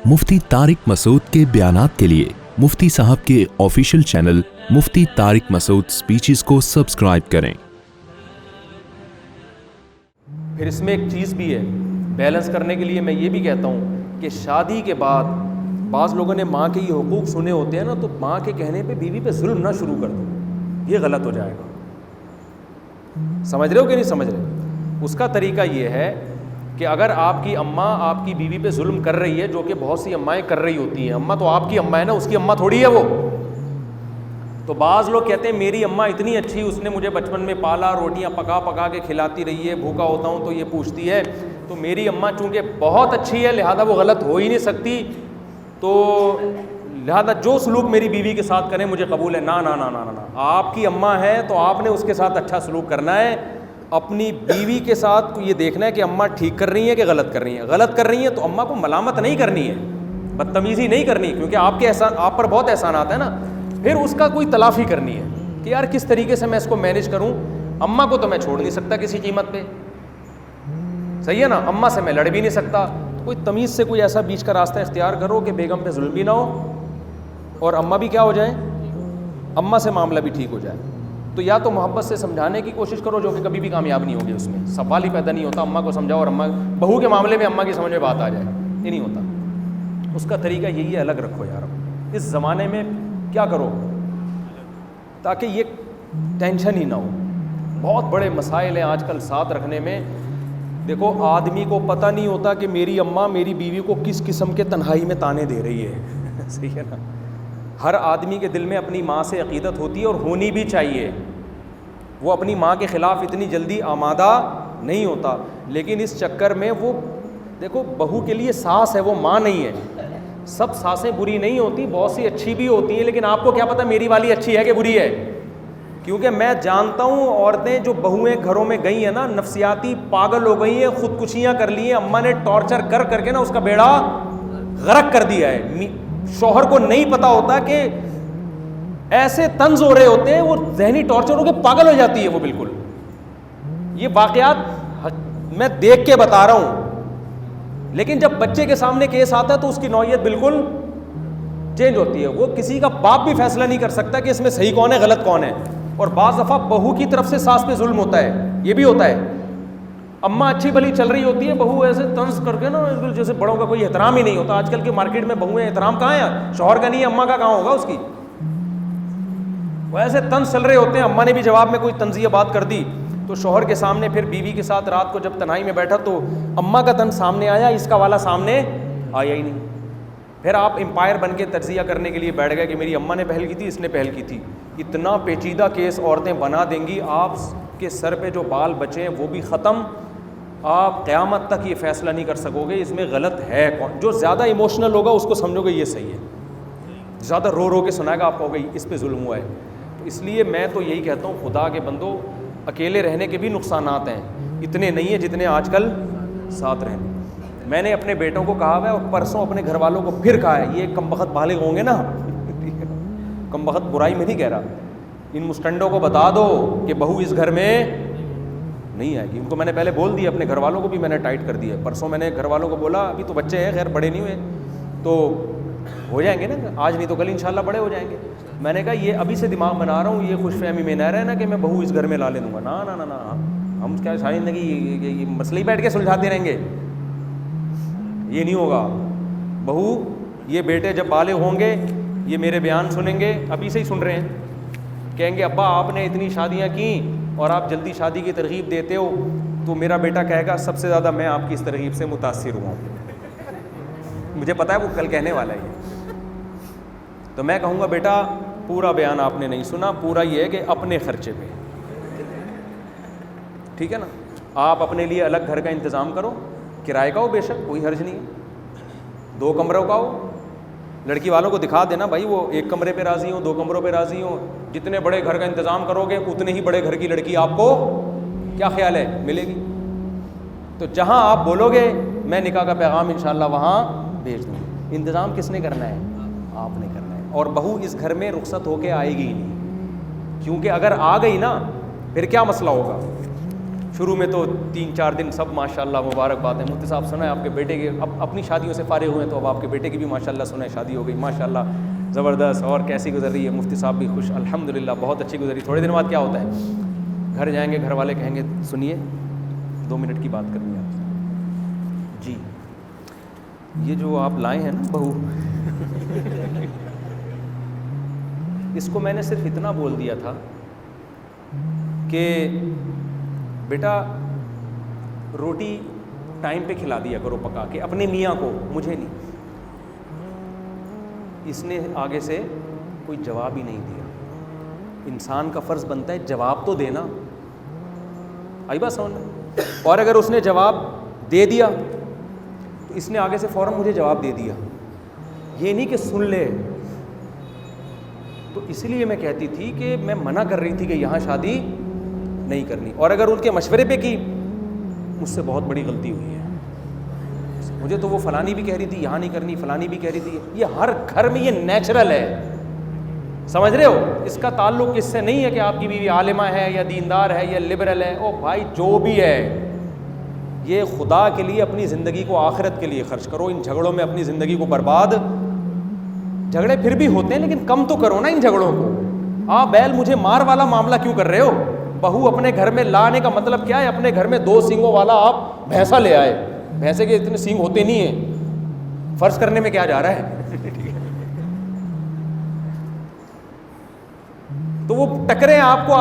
مفتی طارق مسعود کے بیانات کے لیے مفتی صاحب کے آفیشیل چینل مفتی طارق مسعود سپیچز کو سبسکرائب کریں۔ پھر اس میں ایک چیز بھی ہے بیلنس کرنے کے لیے، میں یہ بھی کہتا ہوں کہ شادی کے بعد بعض لوگوں نے ماں کے یہ حقوق سنے ہوتے ہیں نا، تو ماں کے کہنے پہ بیوی پہ ظلم نہ شروع کر دو، یہ غلط ہو جائے گا۔ سمجھ رہے ہو کہ نہیں سمجھ رہے؟ اس کا طریقہ یہ ہے کہ اگر آپ کی اماں آپ کی بیوی پہ ظلم کر رہی ہے، جو کہ بہت سی امائیں کر رہی ہوتی ہیں، اماں تو آپ کی اماں ہے نا، اس کی اماں تھوڑی ہے وہ، تو بعض لوگ کہتے ہیں میری اماں اتنی اچھی، اس نے مجھے بچپن میں پالا، روٹیاں پکا پکا کے کھلاتی رہی ہے، بھوکا ہوتا ہوں تو یہ پوچھتی ہے، تو میری اماں چونکہ بہت اچھی ہے لہذا وہ غلط ہو ہی نہیں سکتی، تو لہذا جو سلوک میری بیوی کے ساتھ کریں مجھے قبول ہے۔ نا نا نا نا نا، آپ کی اماں ہے تو آپ نے اس کے ساتھ اچھا سلوک کرنا ہے۔ اپنی بیوی کے ساتھ یہ دیکھنا ہے کہ اماں ٹھیک کر رہی ہیں کہ غلط کر رہی ہیں۔ غلط کر رہی ہیں تو اماں کو ملامت نہیں کرنی ہے، بدتمیزی نہیں کرنی، کیونکہ آپ کے احسان، آپ پر بہت احسانات ہیں نا، پھر اس کا کوئی تلافی کرنی ہے کہ یار کس طریقے سے میں اس کو مینیج کروں۔ اماں کو تو میں چھوڑ نہیں سکتا کسی قیمت پہ، صحیح ہے نا، اماں سے میں لڑ بھی نہیں سکتا، کوئی تمیز سے کوئی ایسا بیچ کا راستہ اختیار کرو کہ بیگم پہ ظلم بھی نہ ہو اور اماں بھی کیا ہو جائیں، اماں سے معاملہ بھی ٹھیک ہو جائے۔ تو یا تو محبت سے سمجھانے کی کوشش کرو، جو کہ کبھی بھی کامیاب نہیں ہوگی، اس میں سوال ہی پیدا نہیں ہوتا، اماں کو سمجھاؤ اور اماں بہو کے معاملے میں اماں کی سمجھ میں بات آ جائے، یہ نہیں ہوتا۔ اس کا طریقہ یہی ہے، الگ رکھو یار، اس زمانے میں کیا کرو تاکہ یہ ٹینشن ہی نہ ہو۔ بہت بڑے مسائل ہیں آج کل ساتھ رکھنے میں۔ دیکھو آدمی کو پتہ نہیں ہوتا کہ میری اماں میری بیوی کو کس قسم کے تنہائی میں تانے دے رہی ہے، صحیح ہے نا۔ ہر آدمی کے دل میں اپنی ماں سے عقیدت ہوتی ہے اور ہونی بھی چاہیے، وہ اپنی ماں کے خلاف اتنی جلدی آمادہ نہیں ہوتا، لیکن اس چکر میں وہ دیکھو بہو کے لیے ساس ہے، وہ ماں نہیں ہے۔ سب ساسیں بری نہیں ہوتی، بہت سی اچھی بھی ہوتی ہیں، لیکن آپ کو کیا پتہ میری والی اچھی ہے کہ بری ہے؟ کیونکہ میں جانتا ہوں عورتیں جو بہویں گھروں میں گئی ہیں نا، نفسیاتی پاگل ہو گئی ہیں، خودکشیاں کر لی ہیں، اماں نے ٹارچر کر کر کے نا اس کا بیڑا غرق کر دیا ہے۔ شوہر کو نہیں پتا ہوتا کہ ایسے طنز ہو رہے ہوتے ہیں، وہ ذہنی ٹارچر ہو کے پاگل ہو جاتی ہے وہ بالکل۔ یہ واقعات میں دیکھ کے بتا رہا ہوں، لیکن جب بچے کے سامنے کیس آتا ہے تو اس کی نوعیت بالکل چینج ہوتی ہے۔ وہ کسی کا باپ بھی فیصلہ نہیں کر سکتا کہ اس میں صحیح کون ہے غلط کون ہے، اور بعض دفعہ بہو کی طرف سے ساس پہ ظلم ہوتا ہے، یہ بھی ہوتا ہے۔ اماں اچھی بھلی چل رہی ہوتی ہے، بہو ایسے طنز کر کے نا جیسے بڑوں کا کوئی احترام ہی نہیں ہوتا۔ آج کل کے مارکیٹ میں بہویں احترام کہاں ہے؟ شوہر کا نہیں ہے، اماں کا کہاں ہوگا اس کی؟ وہ ایسے طنز چل رہے ہوتے ہیں، اماں نے بھی جواب میں کوئی طنزیہ بات کر دی تو شوہر کے سامنے پھر بیوی کے ساتھ رات کو جب تنہائی میں بیٹھا تو اماں کا طنز سامنے آیا، اس کا والا سامنے آیا ہی نہیں۔ پھر آپ امپائر بن کے تجزیہ کرنے کے لیے بیٹھ گئے کہ میری اماں نے پہل کی تھی، اس نے پہل کی تھی۔ اتنا پیچیدہ کیس عورتیں بنا دیں گی، آپ کے سر پہ جو بال بچے ہیں وہ بھی ختم، آپ قیامت تک یہ فیصلہ نہیں کر سکو گے اس میں غلط ہے کون۔ جو زیادہ ایموشنل ہوگا اس کو سمجھو گے یہ صحیح ہے، زیادہ رو رو کے سنائے گا آپ کہو گے اس پہ ظلم ہوا ہے۔ تو اس لیے میں تو یہی کہتا ہوں خدا کے بندو، اکیلے رہنے کے بھی نقصانات ہیں، اتنے نہیں ہیں جتنے آج کل ساتھ رہنے۔ میں نے اپنے بیٹوں کو کہا ہے اور پرسوں اپنے گھر والوں کو پھر کہا ہے، یہ کم بخت بالغ ہوں گے نا، کم بخت برائی میں نہیں کہہ رہا، ان مسٹنڈوں کو بتا دو کہ بہو اس گھر میں نہیں آئے گی۔ ان کو میں نے پہلے بول دیا، اپنے گھر والوں کو بھی میں نے ٹائٹ کر دیا۔ پرسوں میں نے گھر والوں کو بولا، ابھی تو بچے ہیں خیر بڑے نہیں ہوئے تو ہو جائیں گے نا، آج نہیں تو کل انشاءاللہ بڑے ہو جائیں گے۔ میں نے کہا یہ ابھی سے دماغ بنا رہا ہوں، یہ خوش فہمی میں نہ رہنا کہ میں بہو اس گھر میں لا لے دوں گا، نا نا نا نا، ہم کیا ساری زندگی یہ مسئلے ہی بیٹھ کے سلجھاتے رہیں گے، یہ نہیں ہوگا۔ بہو یہ بیٹے جب بالغ ہوں گے یہ میرے بیان سنیں گے، ابھی سے ہی سن رہے ہیں، کہیں گے ابا آپ نے اتنی شادیاں کیں اور آپ جلدی شادی کی ترغیب دیتے ہو، تو میرا بیٹا کہے گا سب سے زیادہ میں آپ کی اس ترغیب سے متاثر ہوا ہوں، مجھے پتا ہے وہ کل کہنے والا ہے یہ۔ تو میں کہوں گا بیٹا پورا بیان آپ نے نہیں سنا، پورا یہ ہے کہ اپنے خرچے پہ، ٹھیک ہے نا، آپ اپنے لیے الگ گھر کا انتظام کرو، کرائے کا ہو بے شک کوئی حرج نہیں ہے، 2 کمروں کا ہو، لڑکی والوں کو دکھا دینا بھائی وہ 1 کمرے پہ راضی ہوں، 2 کمروں پہ راضی ہوں، جتنے بڑے گھر کا انتظام کرو گے اتنے ہی بڑے گھر کی لڑکی آپ کو کیا خیال ہے ملے گی۔ تو جہاں آپ بولو گے میں نکاح کا پیغام انشاءاللہ وہاں بھیج دوں گا۔ انتظام کس نے کرنا ہے؟ آپ نے کرنا ہے، اور بہو اس گھر میں رخصت ہو کے آئے گی ہی نہیں، کیونکہ اگر آ گئی نا پھر کیا مسئلہ ہوگا، شروع میں تو 3-4 دن سب ماشاءاللہ مبارکباد ہیں، مفتی صاحب سنا ہے آپ کے بیٹے کے، اب اپنی شادیوں سے فارغ ہوئے ہیں تو اب آپ کے بیٹے کی بھی ماشاءاللہ سنا ہے شادی ہو گئی، ماشاءاللہ زبردست، اور کیسی گزر رہی ہے، مفتی صاحب بھی خوش، الحمدللہ بہت اچھی گزری۔ تھوڑے دن بعد کیا ہوتا ہے، گھر جائیں گے، گھر والے کہیں گے سنیے 2 منٹ کی بات کرنی ہے آپ سے، جی یہ جو آپ لائے ہیں نا بہو، اس کو میں نے صرف اتنا بول دیا تھا کہ بیٹا روٹی ٹائم پہ کھلا دیا کرو پکا کے اپنے میاں کو، مجھے نہیں۔ اس نے آگے سے کوئی جواب ہی نہیں دیا۔ انسان کا فرض بنتا ہے جواب تو دینا، آئی بات سمجھ؟ اور اگر اس نے جواب دے دیا تو اس نے آگے سے فوراً مجھے جواب دے دیا، یہ نہیں کہ سن لے۔ تو اس لیے میں کہتی تھی کہ میں منع کر رہی تھی کہ یہاں شادی نہیں کرنی، اور اگر ان کے مشورے پہ کی، مجھ سے بہت بڑی غلطی ہوئی ہے۔ مجھے تو وہ فلانی بھی کہہ رہی تھی یہاں نہیں کرنی، فلانی بھی کہہ رہی تھی، یہ ہر گھر میں یہ نیچرل ہے، سمجھ رہے ہو؟ اس کا تعلق اس سے نہیں ہے کہ آپ کی بیوی عالمہ ہے یا دیندار ہے یا لبرل ہے، او بھائی جو بھی ہے، یہ خدا کے لیے اپنی زندگی کو آخرت کے لیے خرچ کرو، ان جھگڑوں میں اپنی زندگی کو برباد، جھگڑے پھر بھی ہوتے ہیں لیکن کم تو کرو نا ان جھگڑوں کو۔ آپ بیل مجھے مار والا معاملہ کیوں کر رہے ہو؟ بہو اپنے گھر میں لانے کا مطلب کیا ہے؟ اپنے گھر میں 2 سینگوں والا آپ بھینسا لے آئے، بھینسے کے اتنے سینگ ہوتے نہیں ہیں، فرض کرنے میں کیا جا رہا ہے؟ تو وہ ٹکرے آپ کو،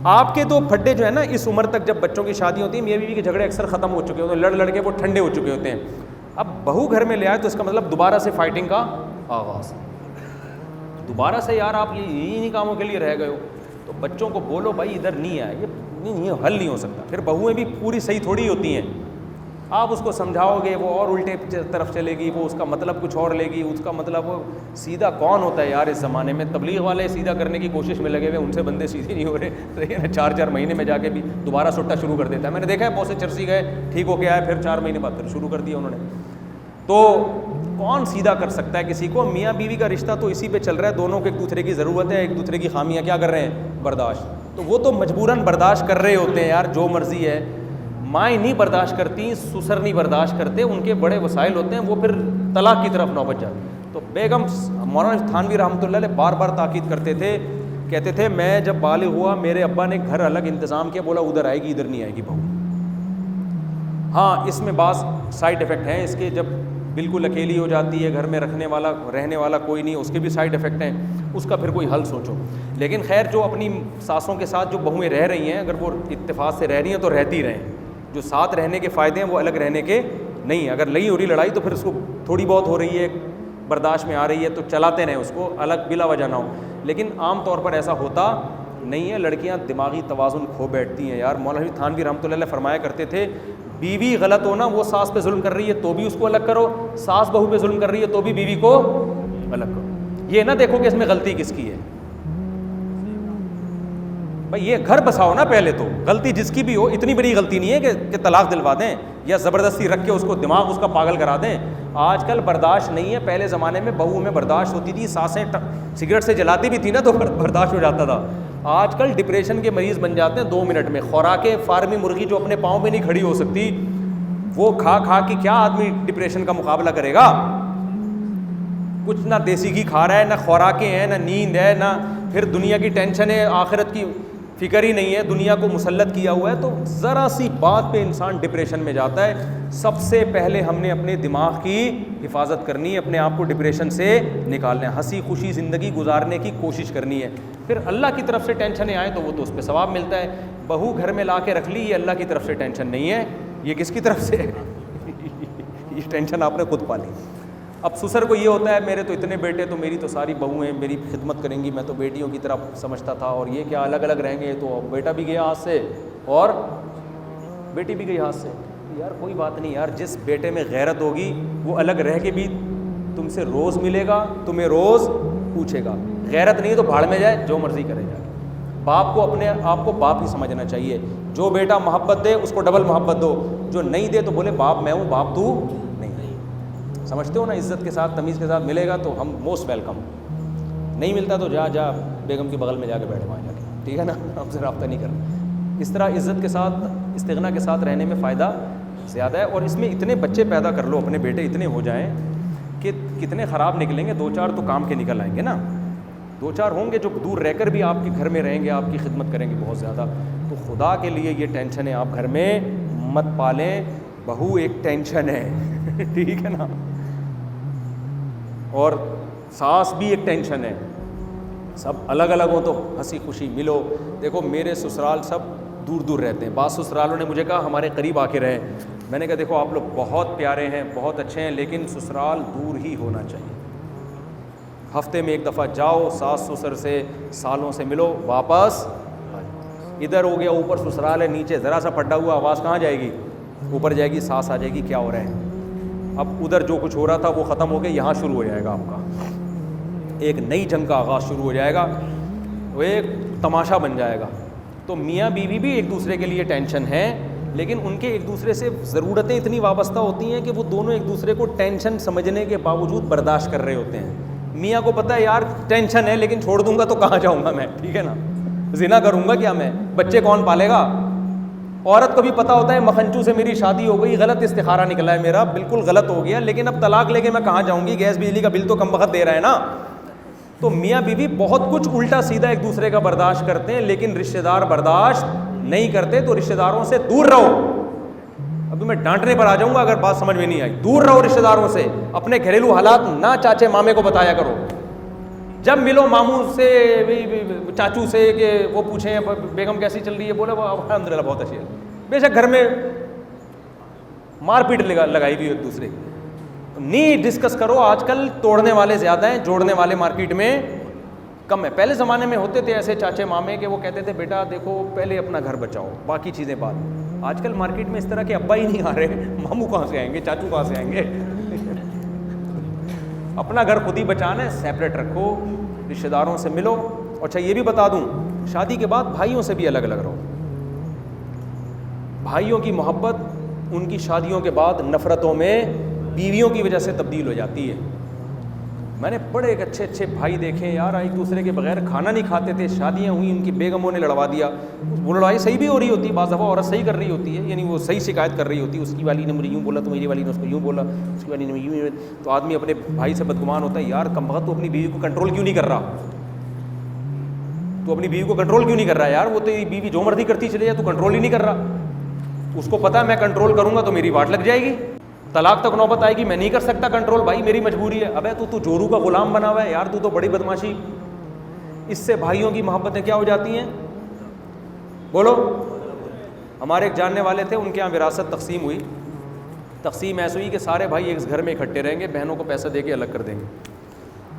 آپ کے تو پھڈے جو ہے نا، اس عمر تک جب بچوں کی شادی ہوتی ہے، میاں بیوی کے جھگڑے اکثر ختم ہو چکے ہوتے ہیں، لڑ کے وہ ٹھنڈے ہو چکے ہوتے ہیں۔ اب بہو گھر میں لے آئے تو اس کا مطلب دوبارہ سے فائٹنگ کا آغاز، دوبارہ سے یار آپ یہی کاموں کے لیے رہ گئے ہو۔ تو بچوں کو بولو بھائی ادھر نہیں آئے، یہ حل نہیں ہو سکتا۔ پھر بہویں بھی پوری صحیح تھوڑی ہوتی ہیں، آپ اس کو سمجھاؤ گے وہ اور الٹے طرف چلے گی، وہ اس کا مطلب کچھ اور لے گی، اس کا مطلب وہ سیدھا کون ہوتا ہے یار اس زمانے میں؟ تبلیغ والے سیدھا کرنے کی کوشش میں لگے ہوئے، ان سے بندے سیدھے نہیں ہو رہے، 4 مہینے میں جا کے بھی دوبارہ سٹا شروع کر دیتا ہے۔ میں نے دیکھا ہے بہت سے چرسی گئے، ٹھیک ہو کے آئے، پھر 4 مہینے بعد پھر شروع کر دیا انہوں نے۔ تو کون سیدھا کر سکتا ہے کسی کو؟ میاں بیوی کا رشتہ تو اسی پہ چل رہا ہے، دونوں کو ایک دوسرے کی ضرورت ہے، ایک دوسرے کی خامیاں کیا کر رہے ہیں؟ برداشت۔ تو وہ تو مجبوراً برداشت کر رہے ہوتے ہیں یار، جو مرضی ہے۔ مائیں نہیں برداشت کرتی، سسر نہیں برداشت کرتے، ان کے بڑے وسائل ہوتے ہیں، وہ پھر طلاق کی طرف نوبت جاتی۔ تو بیگم مولانا تھانوی رحمۃ اللہ علیہ بار بار تاکید کرتے تھے، کہتے تھے میں جب بالغ ہوا میرے ابا نے گھر الگ انتظام کیا، بولا ادھر آئے گی ادھر نہیں آئے گی بہو۔ ہاں اس میں بعض سائڈ افیکٹ ہیں اس کے، جب بالکل اکیلی ہو جاتی ہے، گھر میں رہنے والا کوئی نہیں، اس کے بھی سائڈ افیکٹ ہیں، اس کا پھر کوئی حل سوچو۔ لیکن خیر جو اپنی ساسوں کے ساتھ جو بہویں رہ رہی ہیں، اگر وہ اتفاق سے رہ رہی ہیں تو رہتی رہیں، جو ساتھ رہنے کے فائدے ہیں وہ الگ رہنے کے نہیں ہیں۔ اگر نہیں ہو رہی لڑائی تو پھر اس کو تھوڑی بہت ہو رہی ہے، برداشت میں آ رہی ہے تو چلاتے رہیں اس کو، الگ بلا وجہ نہ ہو۔ لیکن عام طور پر ایسا ہوتا نہیں ہے، لڑکیاں دماغی توازن کھو بیٹھتی ہیں یار۔ مولانا تھانوی رحمۃ اللہ علیہ فرمایا کرتے تھے بیوی غلط ہونا، وہ ساس پہ ظلم کر رہی ہے تو بھی اس کو الگ کرو، ساس بہو پہ ظلم کر رہی ہے تو بھی بیوی کو الگ کرو، یہ نہ دیکھو کہ اس میں غلطی کس کی ہے۔ بھائی یہ گھر بساؤ نا پہلے، تو غلطی جس کی بھی ہو، اتنی بڑی غلطی نہیں ہے کہ طلاق دلوا دیں یا زبردستی رکھ کے اس کو دماغ اس کا پاگل کرا دیں۔ آج کل برداشت نہیں ہے، پہلے زمانے میں بہو میں برداشت ہوتی تھی، ساسیں سگریٹ سے جلاتی بھی تھی نا تو برداشت ہو جاتا تھا۔ آج کل ڈپریشن کے مریض بن جاتے ہیں 2 منٹ میں۔ خوراکیں فارمی مرغی جو اپنے پاؤں پہ نہیں کھڑی ہو سکتی، وہ کھا کھا کے کیا آدمی ڈپریشن کا مقابلہ کرے گا؟ کچھ نہ دیسی گھی کھا رہا ہے، نہ خوراکیں ہیں، نہ نیند ہے، نہ پھر دنیا کی ٹینشن ہے، آخرت کی فکر ہی نہیں ہے، دنیا کو مسلط کیا ہوا ہے، تو ذرا سی بات پہ انسان ڈپریشن میں جاتا ہے۔ سب سے پہلے ہم نے اپنے دماغ کی حفاظت کرنی ہے، اپنے آپ کو ڈپریشن سے نکالنا ہے، ہنسی خوشی زندگی گزارنے کی کوشش کرنی ہے۔ پھر اللہ کی طرف سے ٹینشنیں آئیں تو وہ تو اس پہ ثواب ملتا ہے۔ بہو گھر میں لا کے رکھ لی، یہ اللہ کی طرف سے ٹینشن نہیں ہے، یہ کس کی طرف سے ہے؟ یہ ٹینشن آپ نے خود پالی۔ اب سسر کو یہ ہوتا ہے میرے تو اتنے بیٹے، تو میری تو ساری بہو ہیں، میری خدمت کریں گی، میں تو بیٹیوں کی طرح سمجھتا تھا، اور یہ کیا الگ الگ رہیں گے، تو بیٹا بھی گیا ہاتھ سے اور بیٹی بھی گئی ہاتھ سے۔ یار کوئی بات نہیں یار، جس بیٹے میں غیرت ہوگی وہ الگ رہ کے بھی تم سے روز ملے گا، تمہیں روز پوچھے گا۔ غیرت نہیں تو بھاڑ میں جائے، جو مرضی کرے جا کے۔ باپ کو اپنے آپ کو باپ ہی سمجھنا چاہیے، جو بیٹا محبت دے اس کو ڈبل محبت دو، جو نہیں دے تو بولے باپ میں ہوں، باپ تو نہیں۔ سمجھتے ہو نا، عزت کے ساتھ تمیز کے ساتھ ملے گا تو ہم موسٹ ویلکم، نہیں ملتا تو جا بیگم کے بغل میں جا کے بیٹھ وہاں جا کے، ٹھیک ہے نا، ہم سے رابطہ نہیں کرنا۔ اس طرح عزت کے ساتھ استغنا کے ساتھ رہنے میں فائدہ زیادہ ہے. اور اس میں اتنے بچے پیدا کر لو, اپنے بیٹے اتنے ہو جائیں کہ کتنے خراب نکلیں گے, 2-4 تو کام کے نکل آئیں گے نا, 2-4 ہوں گے جو دور رہ کر بھی آپ کے گھر میں رہیں گے, آپ کی خدمت کریں گے بہت زیادہ. تو خدا کے لیے یہ ٹینشن ہے آپ گھر میں مت پالیں. بہو ایک ٹینشن ہے, ٹھیک ہے نا, اور ساس بھی ایک ٹینشن ہے. سب الگ الگ ہوں تو ہنسی خوشی ملو. دیکھو میرے سسرال سب دور دور رہتے ہیں. بعض سسرالوں نے مجھے کہا ہمارے قریب آ کے رہیں. میں نے کہا دیکھو آپ لوگ بہت پیارے ہیں, بہت اچھے ہیں, لیکن سسرال دور ہی ہونا چاہیے. ہفتے میں ایک دفعہ جاؤ, ساس سسر سے سالوں سے ملو, واپس ادھر ہو گیا اوپر سسرال ہے, نیچے ذرا سا پھٹا ہوا, آواز کہاں جائے گی, اوپر جائے گی, ساس آ جائے گی کیا ہو رہا ہے. اب ادھر جو کچھ ہو رہا تھا وہ ختم ہو کے یہاں شروع ہو جائے گا, آپ کا ایک نئی جنگ کا آغاز شروع ہو جائے گا, وہ ایک تماشا بن جائے گا. تو میاں بیوی بھی ایک دوسرے کے لیے ٹینشن ہے, لیکن ان کے ایک دوسرے سے ضرورتیں اتنی وابستہ ہوتی ہیں کہ وہ دونوں ایک دوسرے کو ٹینشن سمجھنے کے باوجود برداشت کر رہے ہوتے ہیں. میاں کو پتہ ہے یار ٹینشن ہے, لیکن چھوڑ دوں گا تو کہاں جاؤں گا میں, ٹھیک ہے نا, زنا کروں گا کیا میں, بچے کون پالے گا. عورت کو بھی پتہ ہوتا ہے مکھنچو سے میری شادی ہو گئی, غلط استخارہ نکلا ہے میرا, بالکل غلط ہو گیا, لیکن اب طلاق لے کے میں کہاں جاؤں گی, گیس بجلی کا بل تو کم وقت دے رہا ہے نا. تو میاں بیوی بہت کچھ الٹا سیدھا ایک دوسرے کا برداشت کرتے ہیں, لیکن رشتہ دار برداشت نہیں کرتے. تو رشتہ داروں سے دور رہو. ابھی میں ڈانٹنے پر آ جاؤں گا اگر بات سمجھ میں نہیں آئی. دور رہو رشتہ داروں سے, اپنے گھریلو حالات نہ چاچے مامے کو بتایا کرو. جب ملو ماموں سے چاچو سے کہ وہ پوچھیں بیگم کیسی چل رہی ہے, بولے الحمد للہ بہت اچھی ہے. بے شک گھر میں مار پیٹ لگائی ہوئی ایک دوسرے کی, نہیں ڈسکس کرو. آج کل توڑنے والے زیادہ ہیں, جوڑنے والے مارکیٹ میں کم ہے. پہلے زمانے میں ہوتے تھے ایسے چاچے مامے کہ وہ کہتے تھے بیٹا دیکھو پہلے اپنا گھر بچاؤ, باقی چیزیں بعد. آج کل مارکیٹ میں اس طرح کے ابا ہی نہیں آ رہے, ماموں کہاں سے آئیں گے, چاچو کہاں سے آئیں گے. اپنا گھر خود ہی بچانا ہے, سیپریٹ رکھو, رشتہ داروں سے ملو. اچھا یہ بھی بتا دوں, شادی کے بعد بھائیوں سے بھی الگ الگ رہو. بھائیوں کی محبت ان کی شادیوں کے بعد نفرتوں میں بیویوں کی وجہ سے تبدیل ہو جاتی ہے. میں نے بڑے ایک اچھے بھائی دیکھے یار, ایک دوسرے کے بغیر کھانا نہیں کھاتے تھے, شادیاں ہوئیں ان کی بیگموں نے لڑوا دیا. وہ لڑائی صحیح بھی ہو رہی ہوتی ہے, بعض دفعہ عورت صحیح کر رہی ہوتی ہے, یعنی وہ صحیح شکایت کر رہی ہوتی ہے, اس کی والی نے مجھے یوں بولا تو میری والی نے اس کو یوں بولا, اس کی والی نے یوں. تو آدمی اپنے بھائی سے بدگمان ہوتا ہے, یار کم وقت تو اپنی بیوی کو کنٹرول کیوں نہیں کر رہا, تو اپنی بیوی کو کنٹرول کیوں نہیں کر رہا یار, وہ تو بیوی جو مرضی کرتی چلے جائے, تو کنٹرول ہی نہیں کر رہا. اس کو پتا ہے میں کنٹرول کروں گا تو میری واٹ لگ جائے گی, طلاق تک نوبت آئے گی, میں نہیں کر سکتا کنٹرول, بھائی میری مجبوری ہے. ابے تو جورو کا غلام بنا ہوا ہے یار, تو بڑی بدماشی. اس سے بھائیوں کی محبتیں کیا ہو جاتی ہیں, بولو. ہمارے ایک جاننے والے تھے, ان کے یہاں وراثت تقسیم ہوئی. تقسیم ایسے ہوئی کہ سارے بھائی ایک گھر میں اکٹھے رہیں گے, بہنوں کو پیسہ دے کے الگ کر دیں گے.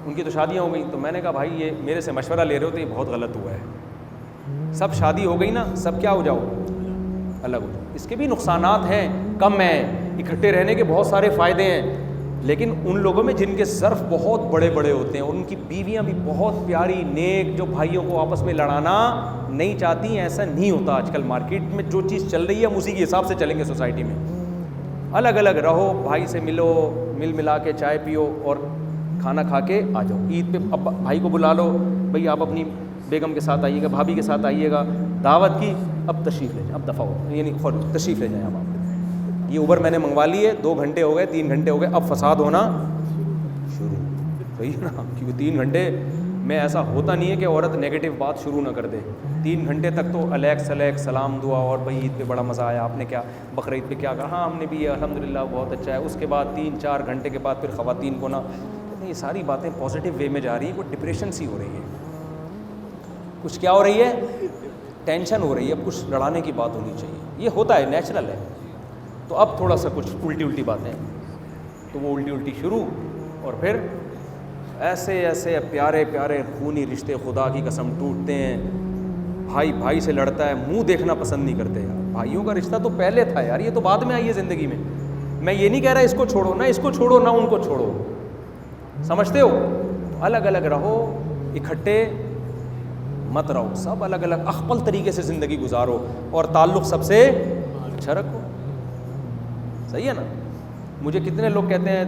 ان کی تو شادیاں ہو گئی. تو میں نے کہا بھائی یہ میرے سے مشورہ لے رہے ہو تو یہ بہت غلط ہوا ہے. سب شادی ہو گئی نا, سب کیا ہو جاؤ, الگ ہو جاؤ. اس کے بھی نقصانات ہیں, کم ہیں. اکٹھے رہنے کے بہت سارے فائدے ہیں, لیکن ان لوگوں میں جن کے ظرف بہت بڑے بڑے ہوتے ہیں, ان کی بیویاں بھی بہت پیاری نیک, جو بھائیوں کو آپس میں لڑانا نہیں چاہتی. ایسا نہیں ہوتا. آج کل مارکیٹ میں جو چیز چل رہی ہے ہم اسی کے حساب سے چلیں گے. سوسائٹی میں الگ الگ رہو, بھائی سے ملو, ملا کے چائے پیو اور کھانا کھا کے آ جاؤ. عید پہ اب بھائی کو بلا لو, بھئی آپ اپنی بیگم کے ساتھ آئیے گا, بھابھی کے ساتھ آئیے گا, دعوت کی, اب تشریف لے جائیں, اب دفعہ ہو, یعنی تشریف لے جائیں. اب آپ یہ اوبر میں نے منگوا لی ہے, 2 گھنٹے ہو گئے, 3 گھنٹے ہو گئے, اب فساد ہونا شروع. صحیح ہے نا, کیونکہ 3 گھنٹے میں ایسا ہوتا نہیں ہے کہ عورت نیگیٹو بات شروع نہ کر دے. 3 گھنٹے تک تو الیک سلام دعا, اور بھائی عید پہ بڑا مزہ آیا, آپ نے کیا بقر عید پہ کیا کہا, ہاں ہم نے بھی الحمدللہ بہت اچھا ہے. اس کے بعد 3-4 گھنٹے کے بعد پھر خواتین کو نا یہ ساری باتیں پازیٹیو وے میں جا رہی ہیں, کوئی ڈپریشن سی ہو رہی ہے, کچھ کیا ہو رہی ہے, ٹینشن ہو رہی ہے. اب کچھ لڑانے کی بات ہونی چاہیے, یہ ہوتا ہے, نیچرل ہے. تو اب تھوڑا سا کچھ الٹی باتیں, تو وہ الٹی شروع, اور پھر ایسے پیارے خونی رشتے خدا کی قسم ٹوٹتے ہیں. بھائی سے لڑتا ہے, منہ دیکھنا پسند نہیں کرتے یار. بھائیوں کا رشتہ تو پہلے تھا یار, یہ تو بعد میں آئی ہے زندگی میں. میں یہ نہیں کہہ رہا اس کو چھوڑو, نہ اس کو چھوڑو نہ ان کو چھوڑو, سمجھتے ہو. الگ الگ رہو, اکٹھے مت رہو, سب الگ الگ اخپل طریقے سے زندگی گزارو, اور تعلق سب سے اچھا رکھو. صحیح ہے نا. مجھے کتنے لوگ کہتے ہیں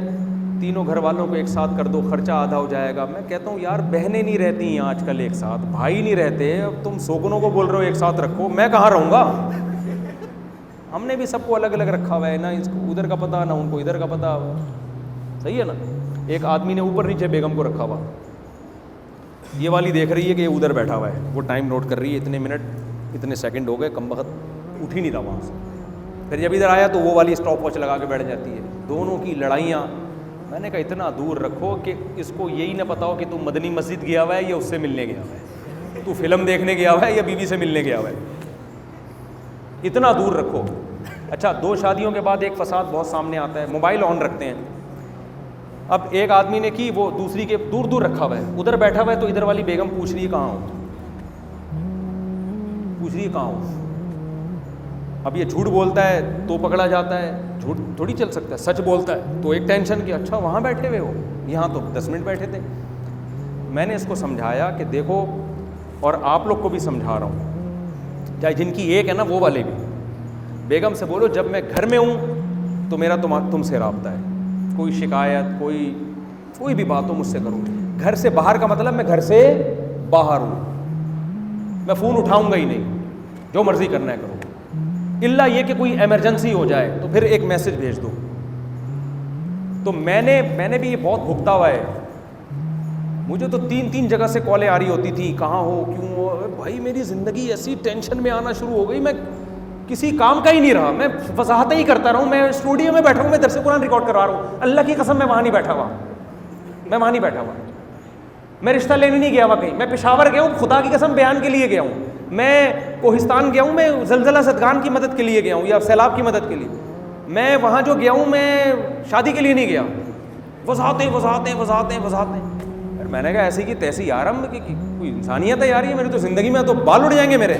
تینوں گھر والوں کو ایک ساتھ کر دو, خرچہ آدھا ہو جائے گا. میں کہتا ہوں یار بہنیں نہیں رہتی ہیں آج کل ایک ساتھ, بھائی نہیں رہتے, اب تم سوگنوں کو بول رہے ہو ایک ساتھ رکھو, میں کہاں رہوں گا. ہم نے بھی سب کو الگ الگ رکھا ہوا ہے, نہ اس کو ادھر کا پتہ نہ ان کو ادھر کا پتہ. صحیح ہے نا. ایک آدمی نے اوپر نیچے بیگم کو رکھا ہوا, یہ والی دیکھ رہی ہے کہ یہ ادھر بیٹھا ہوا ہے, وہ ٹائم نوٹ کر رہی ہے, اتنے منٹ اتنے سیکنڈ ہو گئے, کم وقت اٹھ ہی نہیں رہا وہاں سے. پھر جب ادھر آیا تو وہ والی اسٹاپ واچ لگا کے بیٹھ جاتی ہے. دونوں کی لڑائیاں. میں نے کہا اتنا دور رکھو کہ اس کو یہی نہ پتا ہو کہ تو مدنی مسجد گیا ہوا ہے یا اس سے ملنے گیا ہوا ہے, تو فلم دیکھنے گیا ہوا ہے یا بیوی سے ملنے گیا ہوا ہے. اتنا دور رکھو. اچھا, 2 شادیوں کے بعد ایک فساد بہت سامنے آتا ہے, موبائل آن رکھتے ہیں. اب ایک آدمی نے کی, وہ دوسری کے دور دور رکھا ہوا ہے, ادھر بیٹھا ہوا ہے, تو ادھر والی بیگم پوچھ رہی ہے کہاں ہو, پوچھ رہی ہے کہاں ہو. اب یہ جھوٹ بولتا ہے تو پکڑا جاتا ہے, جھوٹ تھوڑی چل سکتا ہے, سچ بولتا ہے تو ایک ٹینشن کہ اچھا وہاں بیٹھے ہوئے ہو, یہاں تو 10 منٹ بیٹھے تھے. میں نے اس کو سمجھایا کہ دیکھو, اور آپ لوگ کو بھی سمجھا رہا ہوں, چاہے جن کی ایک ہے نا وہ والے بھی, بیگم سے بولو جب میں گھر میں ہوں تو میرا تم سے رابطہ ہے, کوئی شکایت کوئی بھی بات ہو مجھ سے کرو. گھر سے باہر کا مطلب میں گھر سے باہر ہوں, میں فون اٹھاؤں گا ہی نہیں, جو مرضی کرنا ہے کرو, الا یہ کہ کوئی ایمرجنسی ہو جائے تو پھر ایک میسج بھیج دو. تو میں نے بھی یہ بہت بھگتا ہوا ہے. مجھے تو 3 جگہ سے کالیں آ رہی ہوتی تھی, کہاں ہو, کیوں ہو. بھائی میری زندگی ایسی ٹینشن میں آنا شروع ہو گئی, میں کسی کام کا ہی نہیں رہا, میں وضاحتیں ہی کرتا رہا ہوں. میں اسٹوڈیو میں بیٹھا ہوں, میں درس قرآن ریکارڈ کروا رہا ہوں, اللہ کی قسم میں وہاں نہیں بیٹھا ہوا, میں رشتہ لینے نہیں گیا ہوا کہیں, میں پشاور گیا ہوں, خدا کی قسم بیان کے لیے گیا ہوں, میں کوہستان گیا ہوں, میں زلزلہ زدگان کی مدد کے لیے گیا ہوں یا سیلاب کی مدد کے لیے. میں وہاں جو گیا ہوں میں شادی کے لیے نہیں گیا. وضاحتیں. میں نے کہا ایسی کی تیسی یار, ہم کوئی انسانیت ہے یار, یہ میری تو زندگی میں تو بال اڑ جائیں گے میرے.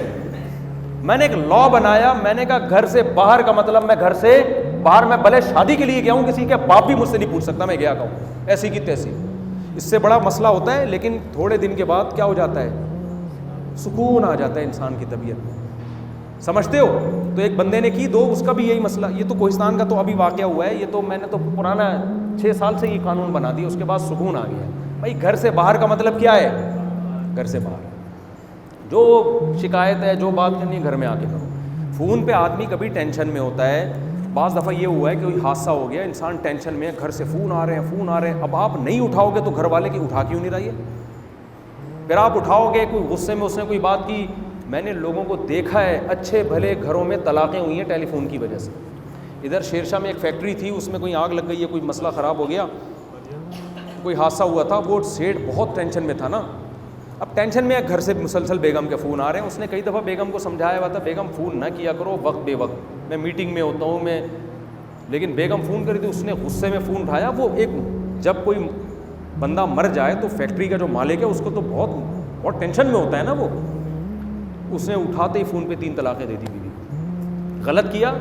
میں نے ایک لا بنایا, میں نے کہا گھر سے باہر کا مطلب میں گھر سے باہر, میں بھلے شادی کے لیے گیا ہوں, کسی کے باپ بھی مجھ سے نہیں پوچھ سکتا میں گیا کہوں, ایسی کی تیسی. اس سے بڑا مسئلہ ہوتا ہے, لیکن تھوڑے دن کے بعد کیا ہو جاتا ہے, سکون آ جاتا ہے انسان کی طبیعت میں. سمجھتے ہو. تو ایک بندے نے کی 2, اس کا بھی یہی مسئلہ. یہ تو کوہستان کا تو ابھی واقعہ ہوا ہے, یہ تو میں نے تو پرانا 6 سال سے یہ قانون بنا دیا, اس کے بعد سکون آ گیا. بھائی گھر سے باہر کا مطلب کیا ہے, گھر سے باہر جو شکایت ہے, جو بات کرنی ہے گھر میں آ کے کرو. فون پہ آدمی کبھی ٹینشن میں ہوتا ہے. بعض دفعہ یہ ہوا ہے کہ کوئی حادثہ ہو گیا, انسان ٹینشن میں ہے, گھر سے فون آ رہے ہیں. اب آپ نہیں اٹھاؤ گے تو گھر والے کی اٹھا کیوں نہیں رہی ہے, پھر آپ اٹھاؤ گے, کوئی غصے میں اس نے کوئی بات کی. میں نے لوگوں کو دیکھا ہے, اچھے بھلے گھروں میں طلاقیں ہوئی ہیں ٹیلی فون کی وجہ سے. ادھر شیرشاہ میں ایک فیکٹری تھی, اس میں کوئی آگ لگ گئی ہے, کوئی مسئلہ خراب ہو گیا, کوئی حادثہ ہوا تھا, وہ سیٹ بہت ٹینشن میں تھا نا. اب ٹینشن میں گھر سے مسلسل بیگم کے فون آ رہے ہیں. اس نے کئی دفعہ بیگم کو سمجھایا ہوا تھا, بیگم فون نہ کیا کرو وقت بے وقت, میں میٹنگ میں ہوتا ہوں میں. لیکن بیگم فون کری تھی, اس نے غصے میں فون اٹھایا. وہ ایک جب کوئی بندہ مر جائے تو فیکٹری کا جو مالک ہے اس کو تو بہت ٹینشن میں ہوتا ہے نا. وہ اس نے اٹھاتے ہی فون پہ 3 طلاقیں دے دی بیوی کو. غلط کیا,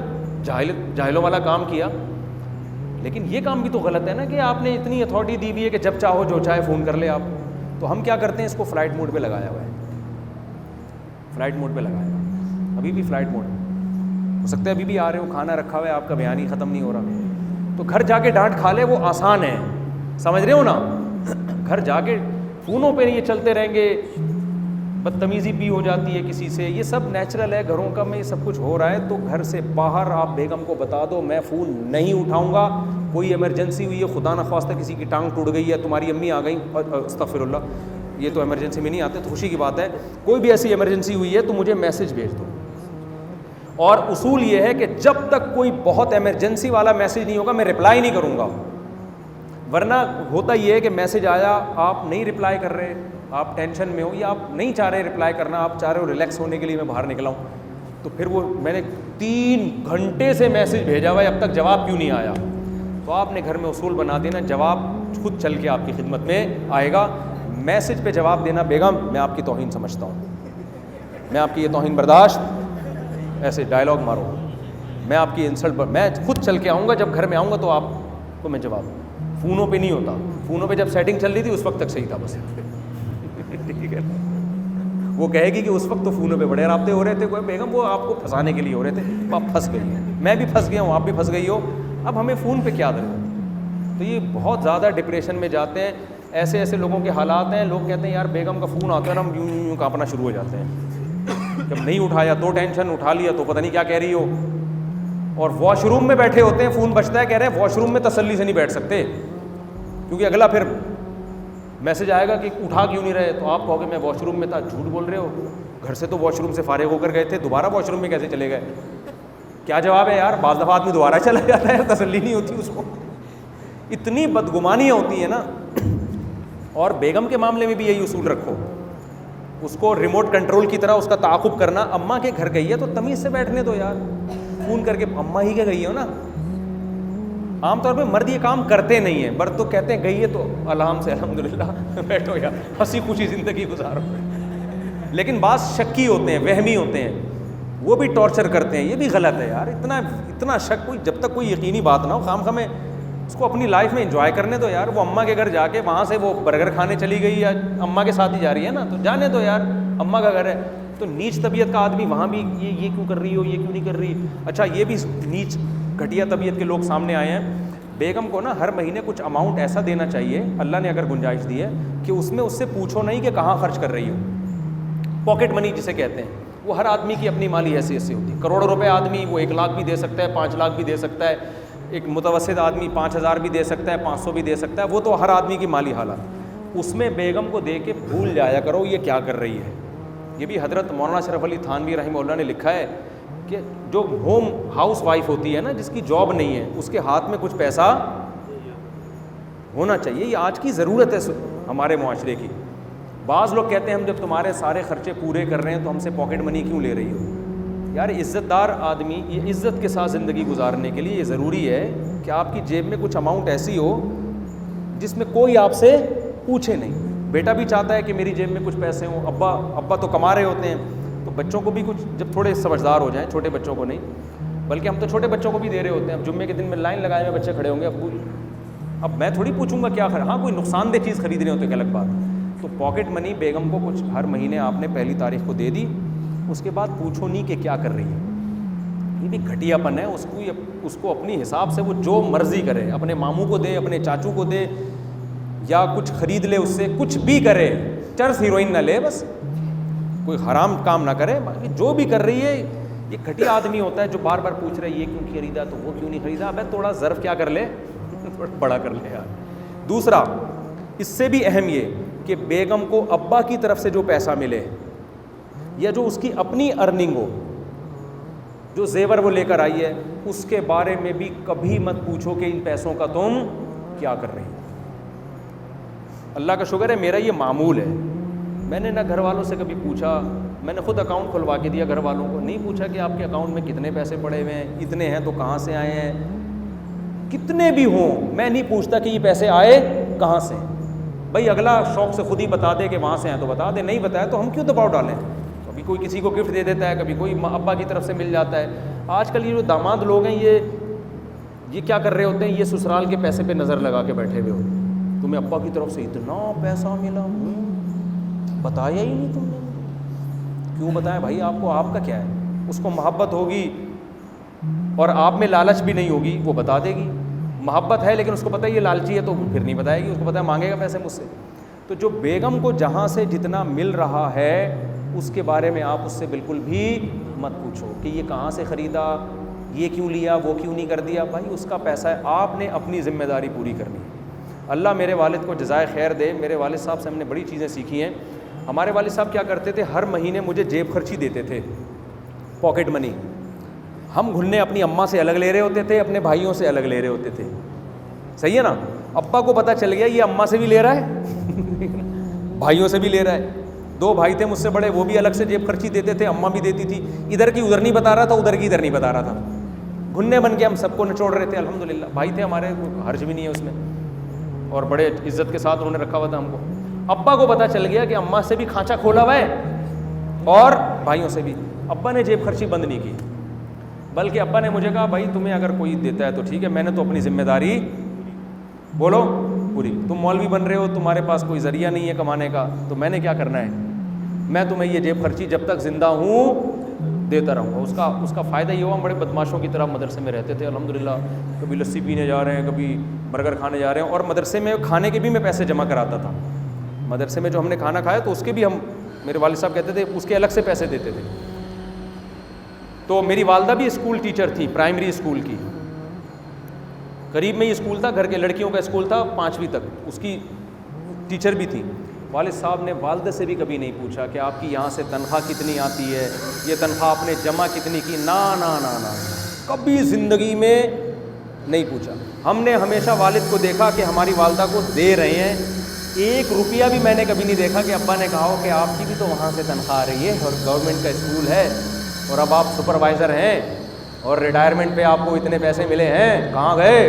جاہلوں والا کام کیا. لیکن یہ کام بھی تو غلط ہے نا کہ آپ نے اتنی اتھارٹی دی ہوئی ہے کہ جب چاہو جو چاہے فون کر لے آپ. تو ہم کیا کرتے ہیں, اس کو فلائٹ موڈ پہ لگایا ہوا ہے, فلائٹ موڈ پہ لگایا ہوا ہے, ابھی بھی فلائٹ موڈ ہو سکتا ہے, ابھی بھی آ رہے ہو, کھانا رکھا ہوا ہے, آپ کا بیان ہی ختم نہیں ہو رہا. تو گھر جا کے ڈانٹ کھا لے, وہ آسان ہے, سمجھ رہے ہو نا. گھر جا کے فونوں پہ یہ چلتے رہیں گے, بدتمیزی بھی ہو جاتی ہے کسی سے, یہ سب نیچرل ہے گھروں کا میں, یہ سب کچھ ہو رہا ہے. تو گھر سے باہر آپ بیگم کو بتا دو میں فون نہیں اٹھاؤں گا, کوئی ایمرجنسی ہوئی ہے, خدا نخواستہ کسی کی ٹانگ ٹوٹ گئی ہے, تمہاری امی آ گئیں, استغفر اللہ, یہ تو ایمرجنسی میں نہیں آتے, تو خوشی کی بات ہے. کوئی بھی ایسی ایمرجنسی ہوئی ہے تو مجھے میسج بھیج دو. اور اصول یہ ہے کہ جب تک کوئی بہت ایمرجنسی والا میسج نہیں ہوگا میں رپلائی نہیں کروں گا. ورنہ ہوتا یہ ہے کہ میسج آیا, آپ نہیں رپلائی کر رہے, آپ ٹینشن میں ہو, یا آپ نہیں چاہ رہے رپلائی کرنا, آپ چاہ رہے ہو ریلیکس ہونے کے لیے میں باہر نکلا ہوں, تو پھر وہ میں نے 3 گھنٹے سے میسج بھیجا ہوا ہے, اب تک جواب کیوں نہیں آیا. تو آپ نے گھر میں اصول بنا دینا, جواب خود چل کے آپ کی خدمت میں آئے گا. میسج پہ جواب دینا بیگم میں آپ کی توہین سمجھتا ہوں, میں آپ کی یہ توہین برداشت, ایسے ڈائلاگ مارو, میں آپ کی انسلٹ پر میں خود چل کے آؤں گا, جب گھر میں آؤں گا تو آپ کو میں جواب. فونوں پہ نہیں ہوتا, فونوں پہ جب سیٹنگ چل رہی تھی اس وقت تک صحیح تھا بس. ٹھیک ہے, وہ کہے گی کہ اس وقت تو فونوں پہ بڑے رابطے ہو رہے تھے, کوئی بیگم وہ آپ کو پھنسانے کے لیے ہو رہے تھے, آپ پھنس گئی ہیں, میں بھی پھنس گیا ہوں, آپ بھی پھنس گئی ہو, اب ہمیں فون پہ کیا درد. تو یہ بہت زیادہ ڈپریشن میں جاتے ہیں. ایسے لوگوں کے حالات ہیں, لوگ کہتے ہیں یار بیگم کا فون آتا ہے نا, ہم یوں کانپنا شروع ہو جاتے ہیں. جب نہیں اٹھایا تو ٹینشن, اٹھا لیا تو پتہ نہیں کیا کہہ رہی ہو. اور واش روم میں بیٹھے ہوتے ہیں, فون بجتا ہے, کہہ رہے ہیں واش روم میں تسلی سے نہیں بیٹھ سکتے کیونکہ اگلا پھر میسج آئے گا کہ اٹھا کیوں نہیں رہے, تو آپ کہو گے میں واش روم میں تھا. جھوٹ بول رہے ہو, گھر سے تو واش روم سے فارغ ہو کر گئے تھے, دوبارہ واش روم میں کیسے چلے گئے؟ کیا جواب ہے یار؟ بعض دفعہ آدمی دوبارہ چلا جاتا ہے, تسلی نہیں ہوتی اس کو. اتنی بدگمانیاں ہوتی ہیں نا. اور بیگم کے معاملے میں بھی یہی اصول رکھو, اس کو ریموٹ کنٹرول کی طرح اس کا تعاقب کرنا. اماں کے گھر گئی ہے تو تمیز سے بیٹھنے دو یار, فون کر کے اماں ہی کے گئی ہو نا. عام طور پہ مرد یہ کام کرتے نہیں ہیں, مرد تو کہتے ہیں گئی ہے تو الحمد سے الحمدللہ بیٹھو یار, ہنسی خوشی زندگی گزارو. لیکن بعض شکی ہوتے ہیں, وہمی ہوتے ہیں, وہ بھی ٹارچر کرتے ہیں. یہ بھی غلط ہے یار, اتنا شک. کوئی جب تک کوئی یقینی بات نہ ہو, خام خامے اس کو اپنی لائف میں انجوائے کرنے دو یار. وہ اماں کے گھر جا کے وہاں سے وہ برگر کھانے چلی گئی یا اماں کے ساتھ ہی جا رہی ہے نا, تو جانے دو یار, اماں کا گھر ہے. تو نیچ طبیعت کا آدمی وہاں بھی یہ کیوں کر رہی ہو, یہ کیوں نہیں کر رہی. اچھا یہ بھی نیچ گھٹیا طبیعت کے لوگ سامنے آئے ہیں. بیگم کو نا ہر مہینے کچھ اماؤنٹ ایسا دینا چاہیے, اللہ نے اگر گنجائش دی ہے, کہ اس میں اس سے پوچھو نہیں کہ کہاں خرچ کر رہی ہو. پاکٹ منی جسے کہتے ہیں, وہ ہر آدمی کی اپنی مالی حیثیت سے ہوتی ہے. کروڑوں روپے آدمی وہ 1 لاکھ بھی دے سکتا ہے, 5 لاکھ بھی دے سکتا ہے. ایک متوسط آدمی 5,000 بھی دے سکتا ہے, 500 بھی دے سکتا ہے. وہ تو ہر آدمی کی مالی حالت. اس میں بیگم کو دے کے بھول جایا کرو یہ کیا کر رہی ہے. یہ بھی حضرت مولانا اشرف علی تھانوی رحمہ اللہ نے لکھا ہے کہ جو ہوم ہاؤس وائف ہوتی ہے نا, جس کی جاب نہیں ہے, اس کے ہاتھ میں کچھ پیسہ ہونا چاہیے. یہ آج کی ضرورت ہے ہمارے معاشرے کی. بعض لوگ کہتے ہیں ہم جب تمہارے سارے خرچے پورے کر رہے ہیں تو ہم سے پاکٹ منی کیوں لے رہی ہو. یار عزت دار آدمی, یہ عزت کے ساتھ زندگی گزارنے کے لیے یہ ضروری ہے کہ آپ کی جیب میں کچھ اماؤنٹ ایسی ہو جس میں کوئی آپ سے پوچھے نہیں. بیٹا بھی چاہتا ہے کہ میری جیب میں کچھ پیسے ہوں. ابا تو کما رہے ہوتے ہیں, تو بچوں کو بھی کچھ جب تھوڑے سمجھدار ہو جائیں, چھوٹے بچوں کو نہیں بلکہ ہم تو چھوٹے بچوں کو بھی دے رہے ہوتے ہیں. اب جمعے کے دن میں لائن لگائے ہوئے بچے کھڑے ہوں گے, اب میں تھوڑی پوچھوں گا کیا ہاں کوئی نقصان دہ چیز خریدنے ہوتے کہ الگ بات. تو پاکٹ منی بیگم کو کچھ ہر مہینے آپ نے 1 تاریخ کو دے دی, اس کے بعد پوچھو نہیں کہ کیا کر رہی ہے. یہ بھی گھٹیا پن ہے. اس کو اپنی حساب سے وہ جو مرضی کرے, اپنے ماموں کو دے, اپنے چاچو کو دے, یا کچھ خرید لے اس سے, کچھ بھی کرے, چرس ہیروئن نہ لے, بس کوئی حرام کام نہ کرے. جو بھی کر رہی ہے یہ گھٹیا آدمی ہوتا ہے جو بار بار پوچھ رہا ہے یہ کیوں خریدا تو وہ کیوں نہیں خریدا. ابے تھوڑا ظرف کیا کر لے, تھوڑا بڑا کر لے یار. دوسرا اس سے بھی اہم یہ کہ بیگم کو ابا کی طرف سے جو پیسہ ملے یا جو اس کی اپنی ارننگ ہو, جو زیور وہ لے کر آئی ہے, اس کے بارے میں بھی کبھی مت پوچھو کہ ان پیسوں کا تم کیا کر رہی ہو. اللہ کا شکر ہے میرا یہ معمول ہے, میں نے نہ گھر والوں سے کبھی پوچھا. میں نے خود اکاؤنٹ کھلوا کے دیا گھر والوں کو, نہیں پوچھا کہ آپ کے اکاؤنٹ میں کتنے پیسے پڑے ہوئے ہیں, اتنے ہیں تو کہاں سے آئے ہیں. کتنے بھی ہوں میں نہیں پوچھتا کہ یہ پیسے آئے کہاں سے. بھائی اگلا شوق سے خود ہی بتا دے کہ وہاں سے ہیں تو بتا دے, نہیں بتایا تو ہم کیوں دباؤ ڈالیں. کبھی کوئی کسی کو گفٹ دے دیتا ہے, کبھی کوئی ابا کی طرف سے مل جاتا ہے. آج کل یہ جو داماد لوگ ہیں یہ کیا کر رہے ہوتے ہیں, یہ سسرال کے پیسے پہ نظر لگا کے بیٹھے ہوئے ہوتے. تمہیں ابا کی طرف سے اتنا پیسہ ملا, بتایا ہی نہیں تم نے. کیوں بتائیں بھائی, آپ کو آپ کا کیا ہے. اس کو محبت ہوگی اور آپ میں لالچ بھی نہیں ہوگی, وہ بتا دے گی. محبت ہے لیکن اس کو پتہ ہے یہ لالچی ہے تو پھر نہیں بتائے گی, اس کو پتہ ہے مانگے گا پیسے مجھ سے. تو جو بیگم کو جہاں سے جتنا مل رہا ہے اس کے بارے میں آپ اس سے بالکل بھی مت پوچھو کہ یہ کہاں سے خریدا, یہ کیوں لیا, وہ کیوں نہیں کر دیا. بھائی اس کا پیسہ ہے, آپ نے اپنی ذمہ داری پوری کرنی ہے. اللہ میرے والد کو جزائے خیر دے. میرے والد صاحب سے ہم نے بڑی چیزیں سیکھی ہیں. ہمارے والد صاحب کیا کرتے تھے, ہر مہینے مجھے جیب خرچی دیتے تھے, پاکٹ منی. ہم گھلنے اپنی اماں سے الگ لے رہے ہوتے تھے, اپنے بھائیوں سے الگ لے رہے ہوتے تھے. صحیح ہے نا. ابا کو پتہ چل گیا یہ اماں سے بھی لے رہا ہے بھائیوں سے بھی لے رہا ہے. 2 بھائی تھے مجھ سے بڑے, وہ بھی الگ سے جیب خرچی دیتے تھے, اماں بھی دیتی تھی. ادھر کی ادھر نہیں بتا رہا تھا, ادھر کی ادھر نہیں بتا رہا تھا. گھننے بن کے ہم سب کو نچوڑ رہے تھے. الحمدللہ بھائی تھے ہمارے, حرج بھی نہیں ہے اس میں, اور بڑے عزت کے ساتھ انہوں نے رکھا ہوا تھا ہم کو. ابا کو پتہ چل گیا کہ اماں سے بھی کھانچا کھولا ہوا ہے اور بھائیوں سے بھی. ابا نے جیب خرچی بند نہیں کی, بلکہ ابا نے مجھے کہا بھائی تمہیں اگر کوئی دیتا ہے تو ٹھیک ہے, میں نے تو اپنی ذمہ داری بولو پوری. تم مولوی بن رہے ہو, تمہارے پاس کوئی ذریعہ نہیں ہے کمانے کا, تو میں نے کیا کرنا ہے, میں تمہیں یہ جیب خرچی جب تک زندہ ہوں دیتا رہوں گا. اس کا فائدہ یہ ہوا, ہم بڑے بدماشوں کی طرح مدرسے میں رہتے تھے الحمدللہ. کبھی لسی پینے جا رہے ہیں, کبھی برگر کھانے جا رہے ہیں, اور مدرسے میں کھانے کے بھی میں پیسے جمع کراتا تھا. مدرسے میں جو ہم نے کھانا کھایا تو اس کے بھی ہم, میرے والد صاحب کہتے تھے اس کے الگ سے پیسے دیتے تھے. تو میری والدہ بھی اسکول ٹیچر تھی، پرائمری اسکول کی، قریب میں ہی اسکول تھا، گھر کے لڑکیوں کا اسکول تھا 5ویں تک، اس کی ٹیچر بھی تھی۔ والد صاحب نے والدہ سے بھی کبھی نہیں پوچھا کہ آپ کی یہاں سے تنخواہ کتنی آتی ہے، یہ تنخواہ آپ نے جمع کتنی کی، نا نا نا نا، کبھی زندگی میں نہیں پوچھا۔ ہم نے ہمیشہ والد کو دیکھا کہ ہماری والدہ کو دے رہے ہیں، 1 روپیہ بھی میں نے کبھی نہیں دیکھا کہ ابا نے کہا ہو کہ آپ کی بھی تو وہاں سے تنخواہ آ رہی ہے اور گورنمنٹ کا اسکول ہے اور اب آپ سپروائزر ہیں اور ریٹائرمنٹ پہ آپ کو اتنے پیسے ملے ہیں، کہاں گئے؟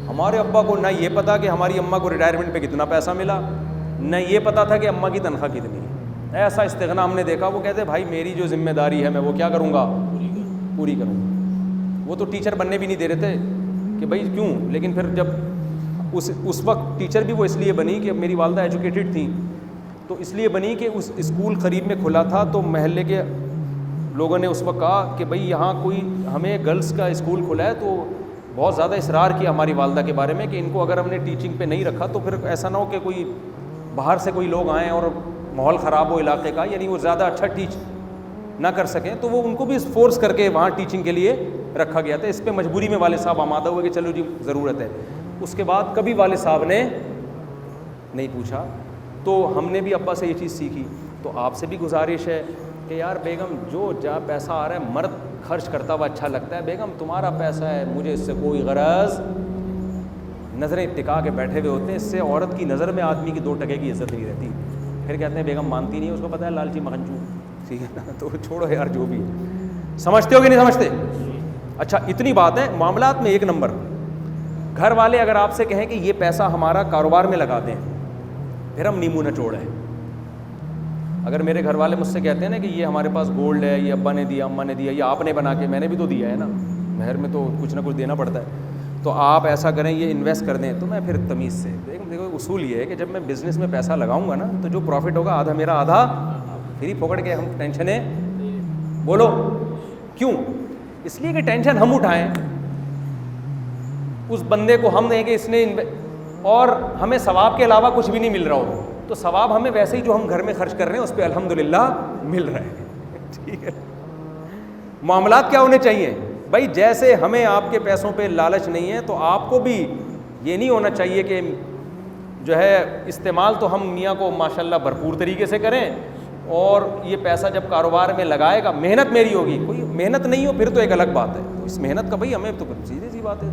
ہمارے ابا کو نہ یہ پتا کہ ہماری اماں کو ریٹائرمنٹ پہ کتنا پیسہ ملا، نہ یہ پتا تھا کہ اماں کی تنخواہ کتنی ہے۔ ایسا استغنا ہم نے دیکھا۔ وہ کہتے بھائی میری جو ذمہ داری ہے میں وہ کیا کروں گا، پوری کروں گا۔ وہ تو ٹیچر بننے بھی نہیں دے رہے تھے کہ بھائی کیوں، لیکن پھر جب اس وقت ٹیچر بھی وہ اس لیے بنی کہ میری والدہ ایجوکیٹڈ تھیں، تو اس لیے بنی کہ اس اسکول قریب میں کھلا تھا تو محلے کے لوگوں نے اس وقت کہا کہ بھئی یہاں کوئی ہمیں گرلس کا اسکول کھلا ہے، تو بہت زیادہ اصرار کیا ہماری والدہ کے بارے میں کہ ان کو اگر ہم نے ٹیچنگ پہ نہیں رکھا تو پھر ایسا نہ ہو کہ کوئی باہر سے کوئی لوگ آئیں اور ماحول خراب ہو علاقے کا، یعنی وہ زیادہ اچھا ٹیچ نہ کر سکیں، تو وہ ان کو بھی فورس کر کے وہاں ٹیچنگ کے لیے رکھا گیا تھا۔ اس پہ مجبوری میں والد صاحب آمادہ ہوئے کہ چلو جی ضرورت ہے۔ اس کے بعد کبھی والد صاحب نے نہیں پوچھا، تو ہم نے بھی ابا سے یہ چیز سیکھی۔ تو آپ سے بھی گزارش ہے کہ یار بیگم جو جہاں پیسہ آ رہا ہے مرد خرچ کرتا ہوا اچھا لگتا ہے، بیگم تمہارا پیسہ ہے، مجھے اس سے کوئی غرض، نظریں ٹکا کے بیٹھے ہوئے ہوتے ہیں، اس سے عورت کی نظر میں آدمی کی 2 ٹکے کی عزت نہیں رہتی۔ پھر کہتے ہیں بیگم مانتی نہیں، اس کو پتہ ہے لالچی مغنچو، ٹھیک ہے نا، تو چھوڑو یار جو بھی ہے۔ سمجھتے ہو کہ نہیں سمجھتے؟ اچھا اتنی بات ہے، معاملات میں 1 نمبر۔ گھر والے اگر آپ سے کہیں کہ یہ پیسہ ہمارا کاروبار میں لگا دیں، پھر ہم نیمو نچوڑ ہیں۔ اگر میرے گھر والے مجھ سے کہتے ہیں نا کہ یہ ہمارے پاس گولڈ ہے، یہ ابا نے دیا، اماں نے دیا، یہ آپ نے بنا کے، میں نے بھی تو دیا ہے نا، مہر میں تو کچھ نہ کچھ دینا پڑتا ہے، تو آپ ایسا کریں یہ انویسٹ کر دیں، تو میں پھر تمیز سے دیکھو اصول یہ ہے کہ جب میں بزنس میں پیسہ لگاؤں گا نا تو جو پروفٹ ہوگا آدھا میرا آدھا پھر پکڑ کے ہم ٹینشنیں، بولو کیوں؟ اس لیے کہ ٹینشن ہم اٹھائیں، اس بندے کو ہم دیں کہ اس نے اور ہمیں ثواب کے علاوہ کچھ بھی نہیں مل رہا ہو، تو ثواب ہمیں ویسے ہی جو ہم گھر میں خرچ کر رہے ہیں اس پہ الحمدللہ مل رہا ہے، ٹھیک ہے۔ معاملات کیا ہونے چاہیے بھائی، جیسے ہمیں آپ کے پیسوں پہ لالچ نہیں ہے تو آپ کو بھی یہ نہیں ہونا چاہیے کہ جو ہے استعمال تو ہم میاں کو ماشاءاللہ بھرپور طریقے سے کریں، اور یہ پیسہ جب کاروبار میں لگائے گا، محنت میری ہوگی، کوئی محنت نہیں ہو پھر تو ایک الگ بات ہے، اس محنت کا بھائی ہمیں تو سیدھی سی بات ہے،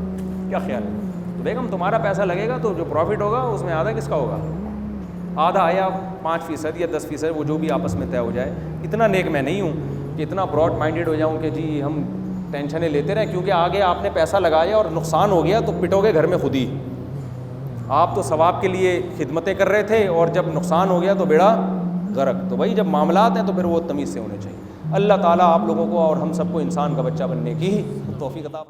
کیا خیال ہے؟ تو بیگم تمہارا پیسہ لگے گا تو جو پروفٹ ہوگا اس میں آدھا کس کا ہوگا، آدھا یا 5% یا 10%، وہ جو بھی آپس میں طے ہو جائے۔ اتنا نیک میں نہیں ہوں کہ اتنا براڈ مائنڈیڈ ہو جاؤں کہ جی ہم ٹینشنیں لیتے رہیں، کیونکہ آگے آپ نے پیسہ لگایا اور نقصان ہو گیا تو پٹو گے گھر میں خود ہی۔ آپ تو ثواب کے لیے خدمتیں کر رہے تھے اور جب نقصان ہو گیا تو بیڑا غرق۔ تو بھائی جب معاملات ہیں تو پھر وہ تمیز سے ہونے چاہیے۔ اللہ تعالیٰ آپ لوگوں کو اور ہم سب کو انسان کا بچہ بننے کی توفیق عطا